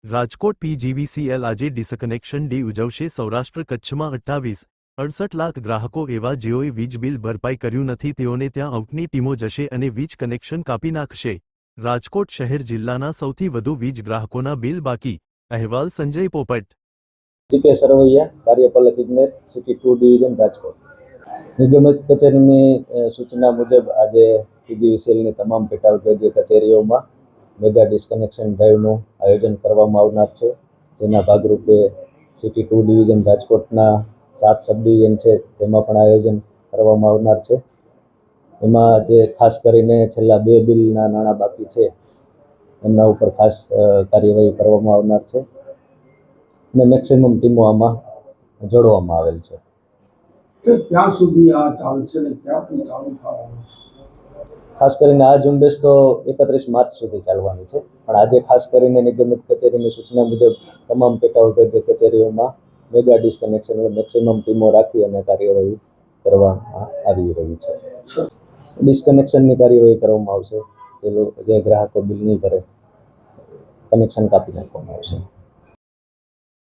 Rajkot PGVCL આજે disconnection day ઉજવશે। Saurashtra કચ્છમાં 28-68 લાખ ગ્રાહકો એવા જેઓએ વીજ બિલ ભરપાઈ કર્યું નથી તેઓને ત્યાં આઉટની ટીમો જશે અને વીજ કનેક્શન કાપી નાખશે। રાજકોટ શહેર જિલ્લાના સૌથી વધુ વીજ ગ્રાહકોના બિલ બાકી। અહેવાલ સંજય પોપટ। જીકે સરવૈયા, કાર્યપાલક ઇજનેર, સિટી 2 ડિવિઝન, રાજકોટ। નિગમિત કચેરીની સૂચના મુજબ આજે પીજીવીસીએલની તમામ પેટા વિભાગીય કચેરીઓમાં મેગા ડિસ્કનેક્શન ડ્રાઈવનું આયોજન કરવામાં આવનાર છે, જેના ભાગરૂપે સિટી 2 ડિવિઝન રાજકોટના 7 સબ ડિવિઝન છે તેમાં પણ આયોજન કરવામાં આવનાર છે। એમાં જે ખાસ કરીને છેલ્લા 2 બિલના નાણાં બાકી છે એમના ઉપર ખાસ કાર્યવાહી કરવામાં આવનાર છે અને મેક્સિમમ ટીમો આમાં જોડવામાં આવેલ છે। ક્યાં સુધી આ ચાલશે ને ક્યાંથી ચાલુ થવાનું છે? ખાસ કરીને આ ઝુંબેશ તો 31 માર્ચ સુધી ચાલવાની છે, પણ આજે ખાસ કરીને નિગમિત કચેરીની સૂચના મુજબ તમામ પેટા વિભાગીય કચેરીઓમાં મેગા ડિસ્કનેક્શન એટલે મેક્સિમમ ટીમો રાખી અને કાર્યવાહી કરવામાં આવી રહી છે। ડિસ્કનેક્શનની કાર્યવાહી કરવામાં આવશે, જે ગ્રાહકો બિલ નહીં ભરે કનેક્શન કાપી નાખવામાં આવશે।